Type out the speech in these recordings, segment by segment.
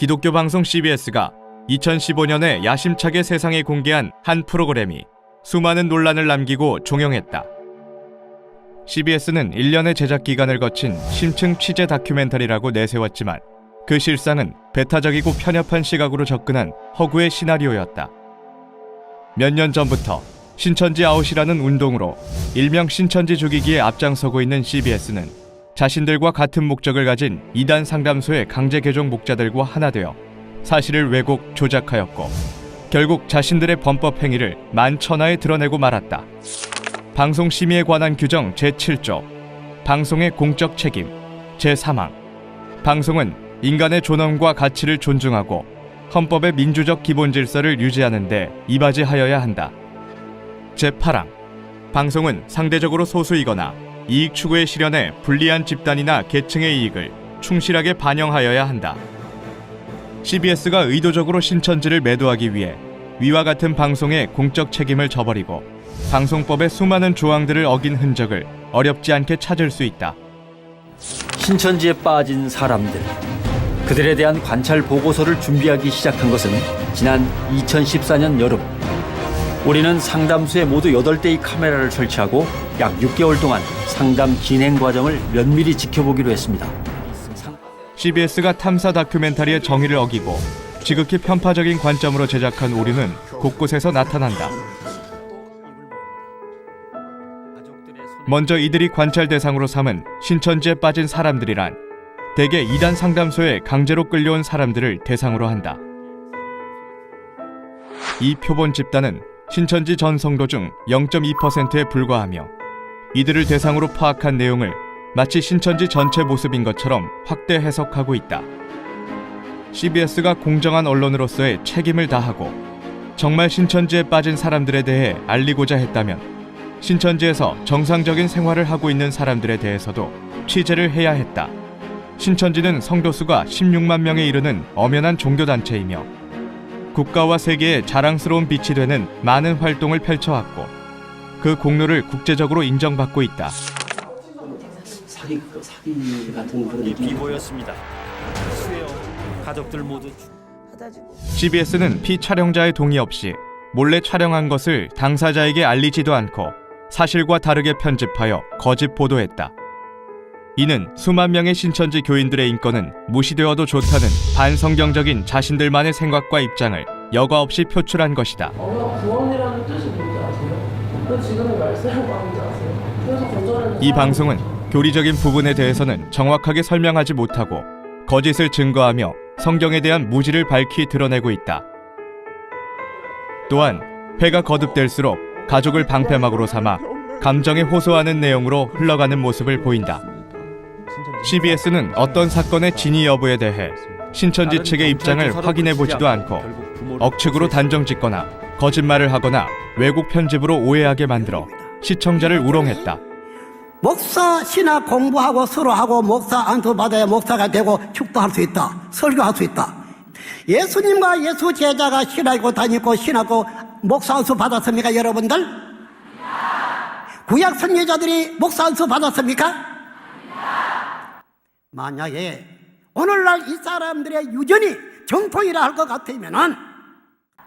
기독교 방송 CBS가 2015년에 야심차게 세상에 공개한 한 프로그램이 수많은 논란을 남기고 종영했다. CBS는 1년의 제작 기간을 거친 심층 취재 다큐멘터리라고 내세웠지만 그 실상은 배타적이고 편협한 시각으로 접근한 허구의 시나리오였다. 몇 년 전부터 신천지 아웃이라는 운동으로 일명 신천지 죽이기에 앞장서고 있는 CBS는 자신들과 같은 목적을 가진 이단 상담소의 강제 개종 목자들과 하나 되어 사실을 왜곡 조작하였고 결국 자신들의 범법 행위를 만천하에 드러내고 말았다. 방송심의에 관한 규정 제7조 방송의 공적 책임 제3항 방송은 인간의 존엄과 가치를 존중하고 헌법의 민주적 기본 질서를 유지하는 데 이바지하여야 한다. 제8항 방송은 상대적으로 소수이거나 이익 추구의 실현에 불리한 집단이나 계층의 이익을 충실하게 반영하여야 한다. CBS가 의도적으로 신천지를 매도하기 위해 위와 같은 방송의 공적 책임을 저버리고 방송법의 수많은 조항들을 어긴 흔적을 어렵지 않게 찾을 수 있다. 신천지에 빠진 사람들, 그들에 대한 관찰 보고서를 준비하기 시작한 것은 지난 2014년 여름. 우리는 상담소에 모두 8대의 카메라를 설치하고 약 6개월 동안 상담 진행 과정을 면밀히 지켜보기로 했습니다. CBS가 탐사 다큐멘터리의 정의를 어기고 지극히 편파적인 관점으로 제작한 오류는 곳곳에서 나타난다. 먼저 이들이 관찰 대상으로 삼은 신천지에 빠진 사람들이란 대개 이단 상담소에 강제로 끌려온 사람들을 대상으로 한다. 이 표본 집단은 신천지 전 성도 중 0.2%에 불과하며 이들을 대상으로 파악한 내용을 마치 신천지 전체 모습인 것처럼 확대 해석하고 있다. CBS가 공정한 언론으로서의 책임을 다하고 정말 신천지에 빠진 사람들에 대해 알리고자 했다면 신천지에서 정상적인 생활을 하고 있는 사람들에 대해서도 취재를 해야 했다. 신천지는 성도수가 16만 명에 이르는 엄연한 종교단체이며 국가와 세계의 자랑스러운 빛이 되는 많은 활동을 펼쳐왔고 그 공로를 국제적으로 인정받고 있다. 사기 같은 그런 비보였습니다. 수혜요 가족들 모두 CBS는 피촬영자의 동의 없이 몰래 촬영한 것을 당사자에게 알리지도 않고 사실과 다르게 편집하여 거짓 보도했다. 이는 수만 명의 신천지 교인들의 인권은 무시되어도 좋다는 반성경적인 자신들만의 생각과 입장을 여과 없이 표출한 것이다. 구원이라는 뜻이 뭔지 아세요? 그 지금의 말세라고 하는지 아세요? 그래서 거절을 이 방송은 교리적인 부분에 대해서는 정확하게 설명하지 못하고 거짓을 증거하며 성경에 대한 무지를 밝히 드러내고 있다. 또한 회가 거듭될수록 가족을 방패막으로 삼아 감정에 호소하는 내용으로 흘러가는 모습을 보인다. CBS는 어떤 사건의 진위 여부에 대해 신천지 측의 입장을 확인해보지도 않고 억측으로 단정짓거나 거짓말을 하거나 왜곡 편집으로 오해하게 만들어 시청자를 우롱했다. 목사 신학 공부하고 서로 하고 목사 안수 받아야 목사가 되고 축도할 수 있다. 설교할 수 있다. 예수님과 예수 제자가 신하고 다니고 신하고 목사 안수 받았습니까 여러분들? 구약 선지자들이 목사 안수 받았습니까? 만약에 오늘날 이 사람들의 유전이 정통이라 할 것 같으면은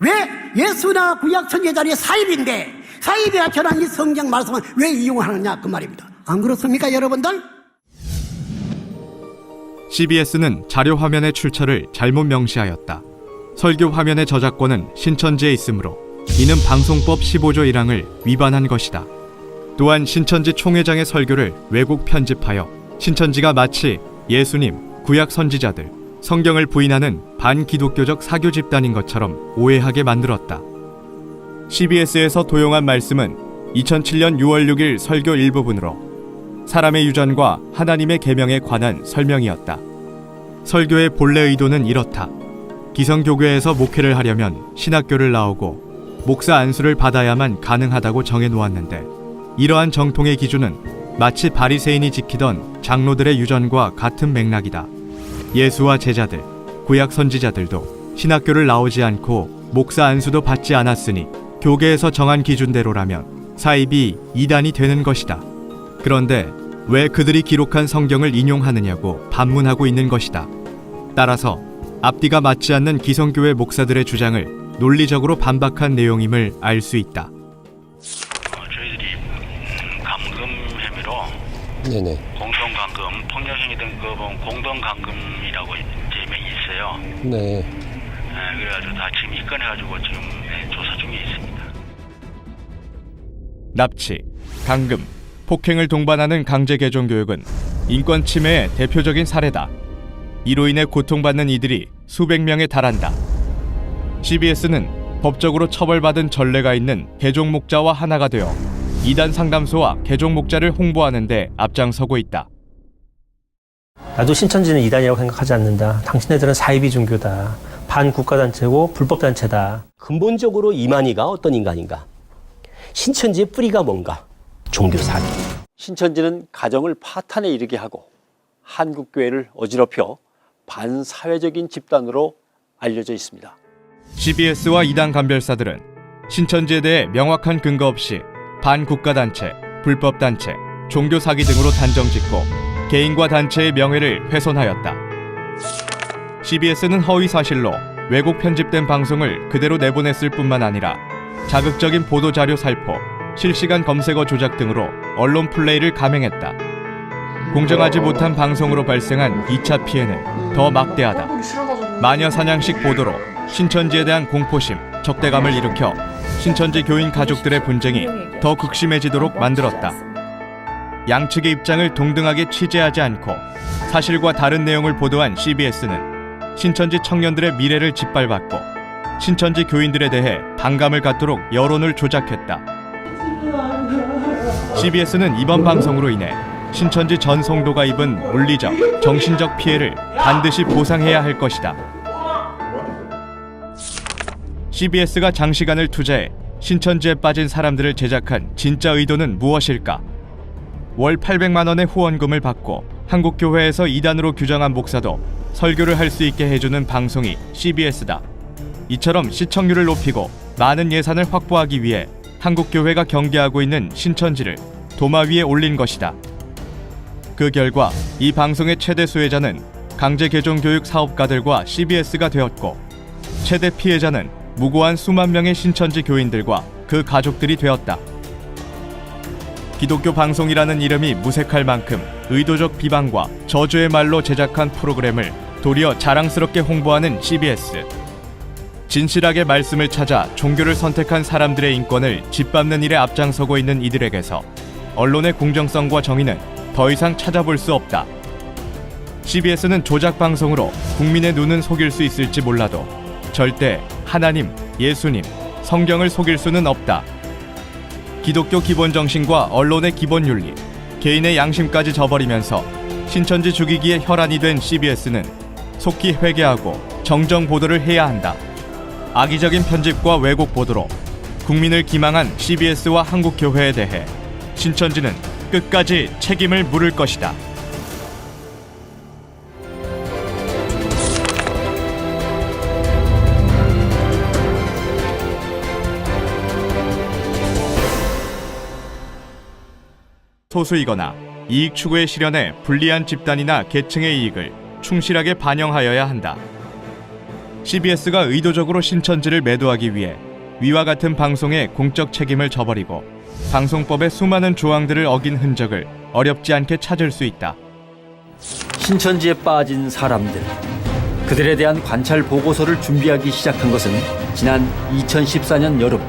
왜 예수나 구약 선지자들이 사입인데 사입이라 전한 이 성경 말씀은 왜 이용하느냐 그 말입니다. 안 그렇습니까 여러분들? CBS는 자료 화면의 출처를 잘못 명시하였다. 설교 화면의 저작권은 신천지에 있으므로 이는 방송법 15조 1항을 위반한 것이다. 또한 신천지 총회장의 설교를 왜곡 편집하여 신천지가 마치 예수님, 구약 선지자들, 성경을 부인하는 반기독교적 사교 집단인 것처럼 오해하게 만들었다. CBS에서 도용한 말씀은 2007년 6월 6일 설교 일부분으로 사람의 유전과 하나님의 계명에 관한 설명이었다. 설교의 본래 의도는 이렇다. 기성교교에서 목회를 하려면 신학교를 나오고 목사 안수를 받아야만 가능하다고 정해놓았는데 이러한 정통의 기준은 마치 바리새인이 지키던 장로들의 유전과 같은 맥락이다. 예수와 제자들, 구약 선지자들도 신학교를 나오지 않고 목사 안수도 받지 않았으니 교계에서 정한 기준대로라면 사입이 이단이 되는 것이다. 그런데 왜 그들이 기록한 성경을 인용하느냐고 반문하고 있는 것이다. 따라서 앞뒤가 맞지 않는 기성교회 목사들의 주장을 논리적으로 반박한 내용임을 알 수 있다. 저희들이 감금 혐의로 네네. 공동감금, 폭력행위 등급은 공동감금이라고 제명이 있어요. 네. 그래가지고 다 지금 입건해가지고 지금 조사 중에 있습니다. 납치, 감금, 폭행을 동반하는 강제 개종 교육은 인권 침해의 대표적인 사례다. 이로 인해 고통받는 이들이 수백 명에 달한다. CBS는 법적으로 처벌받은 전례가 있는 개종 목자와 하나가 되어 이단 상담소와 개종 목자를 홍보하는 데 앞장서고 있다. 나도 신천지는 이단이라고 생각하지 않는다. 당신네들은 사이비 종교다. 반국가단체고 불법단체다. 근본적으로 이만희가 어떤 인간인가? 신천지의 뿌리가 뭔가? 종교 사기. 신천지는 가정을 파탄에 이르게 하고 한국교회를 어지럽혀 반사회적인 집단으로 알려져 있습니다. CBS와 이단 감별사들은 신천지에 대해 명확한 근거 없이 반국가단체, 불법단체, 종교 사기 등으로 단정짓고 개인과 단체의 명예를 훼손하였다. CBS는 허위 사실로 왜곡 편집된 방송을 그대로 내보냈을 뿐만 아니라 자극적인 보도자료 살포, 실시간 검색어 조작 등으로 언론 플레이를 감행했다. 공정하지 못한 방송으로 발생한 2차 피해는 더 막대하다. 마녀 사냥식 보도로 신천지에 대한 공포심, 적대감을 일으켜 신천지 교인 가족들의 분쟁이 더 극심해지도록 만들었다. 양측의 입장을 동등하게 취재하지 않고 사실과 다른 내용을 보도한 CBS는 신천지 청년들의 미래를 짓밟았고 신천지 교인들에 대해 반감을 갖도록 여론을 조작했다. CBS는 이번 방송으로 인해 신천지 전 성도가 입은 물리적, 정신적 피해를 반드시 보상해야 할 것이다. CBS가 장시간을 투자해 신천지에 빠진 사람들을 제작한 진짜 의도는 무엇일까? 월 800만 원의 후원금을 받고 한국교회에서 이단으로 규정한 목사도 설교를 할 수 있게 해주는 방송이 CBS다. 이처럼 시청률을 높이고 많은 예산을 확보하기 위해 한국교회가 경계하고 있는 신천지를 도마 위에 올린 것이다. 그 결과 이 방송의 최대 수혜자는 강제 개종 교육 사업가들과 CBS가 되었고 최대 피해자는 무고한 수만 명의 신천지 교인들과 그 가족들이 되었다. 기독교 방송이라는 이름이 무색할 만큼 의도적 비방과 저주의 말로 제작한 프로그램을 도리어 자랑스럽게 홍보하는 CBS. 진실하게 말씀을 찾아 종교를 선택한 사람들의 인권을 짓밟는 일에 앞장서고 있는 이들에게서 언론의 공정성과 정의는 더 이상 찾아볼 수 없다. CBS는 조작 방송으로 국민의 눈은 속일 수 있을지 몰라도 절대 하나님, 예수님, 성경을 속일 수는 없다. 기독교 기본 정신과 언론의 기본 윤리, 개인의 양심까지 저버리면서 신천지 죽이기에 혈안이 된 CBS는 속히 회개하고 정정 보도를 해야 한다. 악의적인 편집과 왜곡 보도로 국민을 기망한 CBS와 한국교회에 대해 신천지는 끝까지 책임을 물을 것이다. 소수이거나 이익 추구의 실현에 불리한 집단이나 계층의 이익을 충실하게 반영하여야 한다. CBS가 의도적으로 신천지를 매도하기 위해 위와 같은 방송의 공적 책임을 저버리고 방송법의 수많은 조항들을 어긴 흔적을 어렵지 않게 찾을 수 있다. 신천지에 빠진 사람들, 그들에 대한 관찰 보고서를 준비하기 시작한 것은 지난 2014년 여름.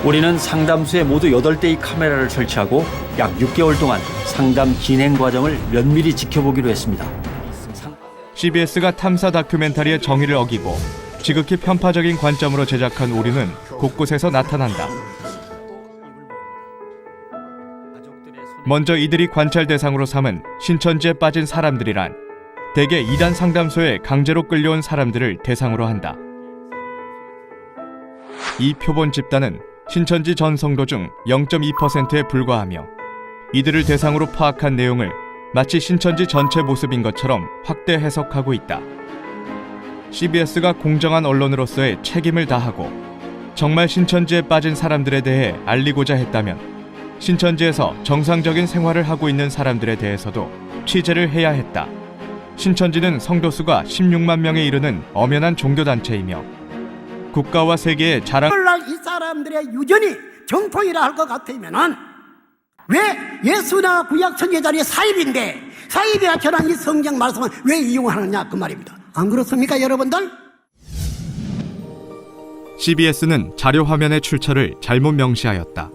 우리는 상담소에 모두 8대의 카메라를 설치하고 약 6개월 동안 상담 진행 과정을 면밀히 지켜보기로 했습니다. CBS가 탐사 다큐멘터리의 정의를 어기고 지극히 편파적인 관점으로 제작한 오류는 곳곳에서 나타난다. 먼저 이들이 관찰 대상으로 삼은 신천지에 빠진 사람들이란 대개 이단 상담소에 강제로 끌려온 사람들을 대상으로 한다. 이 표본 집단은 신천지 전 성도 중 0.2%에 불과하며 이들을 대상으로 파악한 내용을 마치 신천지 전체 모습인 것처럼 확대 해석하고 있다. CBS가 공정한 언론으로서의 책임을 다하고 정말 신천지에 빠진 사람들에 대해 알리고자 했다면 신천지에서 정상적인 생활을 하고 있는 사람들에 대해서도 취재를 해야 했다. 신천지는 성도 수가 16만 명에 이르는 엄연한 종교단체이며 국가와 세계의 자랑. 오늘날 이 사람들의 유전이 정통이라 할 것 같으면은 왜 예수나 구약 선지자들이 사입인데 사입에 전한 이 성경 말씀은 왜 이용하느냐 그 말입니다. 안 그렇습니까 여러분들? CBS는 자료 화면의 출처를 잘못 명시하였다.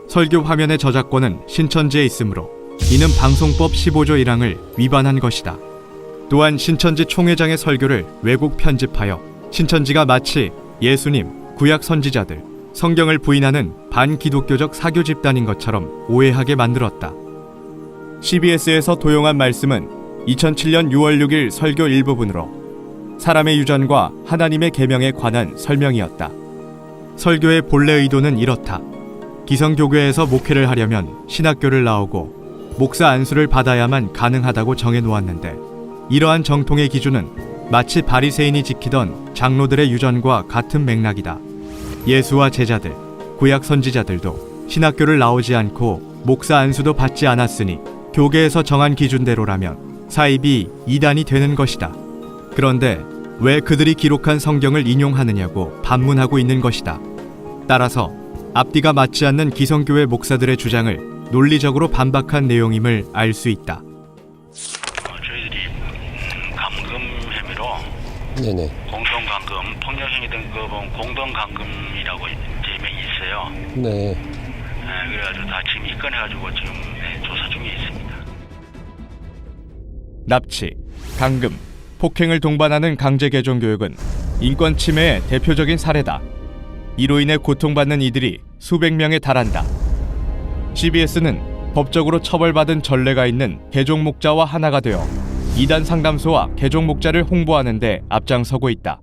설교 화면의 저작권은 신천지에 있으므로 이는 방송법 15조 1항을 위반한 것이다. 또한 신천지 총회장의 설교를 왜곡 편집하여 신천지가 마치 예수님, 구약 선지자들, 성경을 부인하는 반기독교적 사교 집단인 것처럼 오해하게 만들었다. CBS에서 도용한 말씀은 2007년 6월 6일 설교 일부분으로 사람의 유전과 하나님의 계명에 관한 설명이었다. 설교의 본래 의도는 이렇다. 기성교교에서 목회를 하려면 신학교를 나오고 목사 안수를 받아야만 가능하다고 정해놓았는데 이러한 정통의 기준은 마치 바리새인이 지키던 장로들의 유전과 같은 맥락이다. 예수와 제자들, 구약 선지자들도 신학교를 나오지 않고 목사 안수도 받지 않았으니 교계에서 정한 기준대로라면 사입이 이단이 되는 것이다. 그런데 왜 그들이 기록한 성경을 인용하느냐고 반문하고 있는 것이다. 따라서 앞뒤가 맞지 않는 기성교회 목사들의 주장을 논리적으로 반박한 내용임을 알 수 있다. 저희들이 감금 혐의로 네네. 공동감금, 폭력행위 등급은 공동감금이라고 제명이 있어요. 네. 그래가지고 다 지금 입건해가지고 지금 조사 중에 있습니다. 납치, 감금, 폭행을 동반하는 강제 개종 교육은 인권 침해의 대표적인 사례다. 이로 인해 고통받는 이들이 수백 명에 달한다. CBS는 법적으로 처벌받은 전례가 있는 개종 목자와 하나가 되어 이단 상담소와 개종 목자를 홍보하는 데 앞장서고 있다.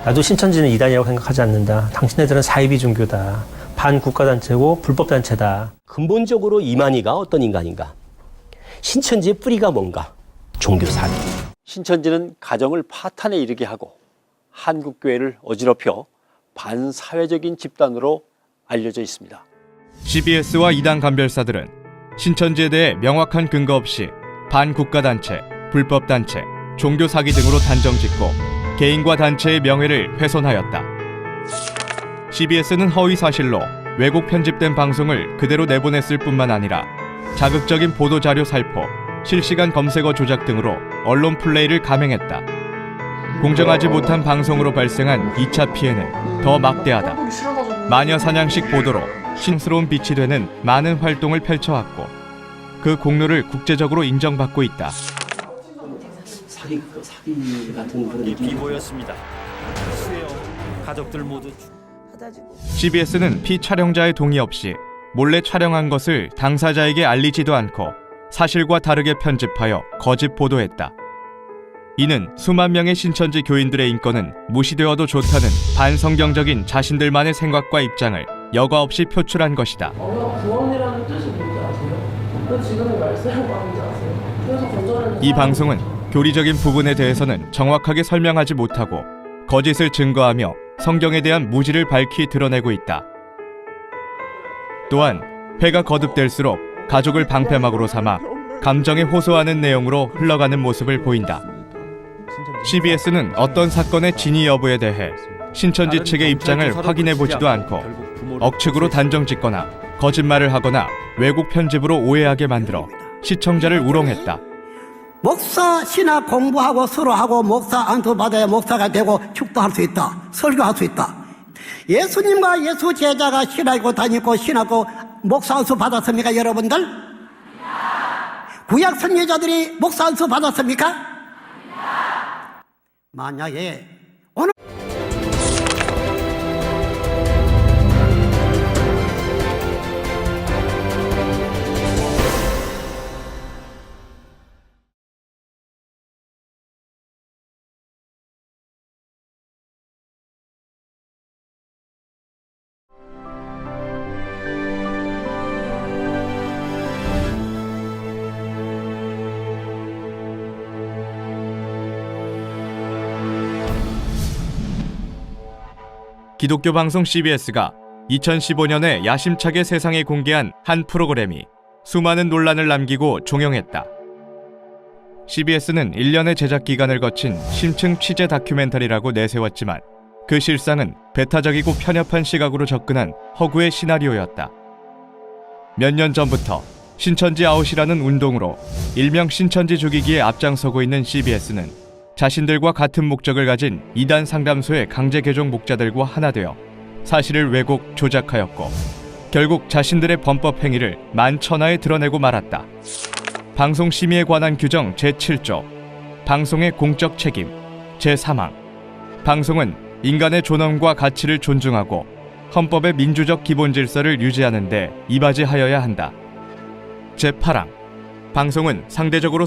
나도 신천지는 이단이라고 생각하지 않는다. 당신네들은 사이비 종교다. 반국가단체고 불법단체다. 근본적으로 이만희가 어떤 인간인가? 신천지의 뿌리가 뭔가? 종교사기. 신천지는 가정을 파탄에 이르게 하고 한국교회를 어지럽혀 반사회적인 집단으로 알려져 있습니다. CBS와 이단 감별사들은 신천지에 대해 명확한 근거 없이 반국가단체, 불법단체, 종교사기 등으로 단정짓고 개인과 단체의 명예를 훼손하였다. CBS는 허위사실로 왜곡 편집된 방송을 그대로 내보냈을 뿐만 아니라 자극적인 보도자료 살포, 실시간 검색어 조작 등으로 언론 플레이를 감행했다. 공정하지 못한 방송으로 발생한 2차 피해는 더 막대하다. 마녀 사냥식 보도로 신스러운 빛이 되는 많은 활동을 펼쳐왔고 그 공로를 국제적으로 인정받고 있다. 사기 같은 그런 이 비보였습니다. 수혜요 가족들 모두 CBS는 피촬영자의 동의 없이 몰래 촬영한 것을 당사자에게 알리지도 않고 사실과 다르게 편집하여 거짓 보도했다. 이는 수만 명의 신천지 교인들의 인권은 무시되어도 좋다는 반성경적인 자신들만의 생각과 입장을 여과 없이 표출한 것이다. 구원이라는 뜻이 뭔지 아세요? 왜 지금의 말세로 가는지 아세요? 그래서 거절을 이 방송은 교리적인 부분에 대해서는 정확하게 설명하지 못하고 거짓을 증거하며 성경에 대한 무지를 밝히 드러내고 있다. 또한 회가 거듭될수록 가족을 방패막으로 삼아 감정에 호소하는 내용으로 흘러가는 모습을 보인다. CBS는 어떤 사건의 진위 여부에 대해 신천지 측의 입장을 확인해보지도 않고 억측으로 단정짓거나 거짓말을 하거나 왜곡 편집으로 오해하게 만들어 시청자를 우롱했다. 목사 신학 공부하고 서로 하고 목사 안수 받아야 목사가 되고 축도할 수 있다. 설교할 수 있다. 예수님과 예수 제자가 신학교 다니고 신학교 목사 안수 받았습니까 여러분들? 구약 선지자들이 목사 안수 받았습니까? 만약에 오늘 기독교 방송 CBS가 2015년에 야심차게 세상에 공개한 한 프로그램이 수많은 논란을 남기고 종영했다. CBS는 1년의 제작 기간을 거친 심층 취재 다큐멘터리라고 내세웠지만 그 실상은 배타적이고 편협한 시각으로 접근한 허구의 시나리오였다. 몇 년 전부터 신천지 아웃이라는 운동으로 일명 신천지 죽이기에 앞장서고 있는 CBS는 자신들과 같은 목적을 가진 이단 상담소의 강제 개종 목자들과 하나 되어 사실을 왜곡 조작하였고 결국 자신들의 범법 행위를 만천하에 드러내고 말았다. 방송심의에 관한 규정 제7조 방송의 공적 책임 제3항 방송은 인간의 존엄과 가치를 존중하고 헌법의 민주적 기본 질서를 유지하는 데 이바지하여야 한다. 제8항 방송은 상대적으로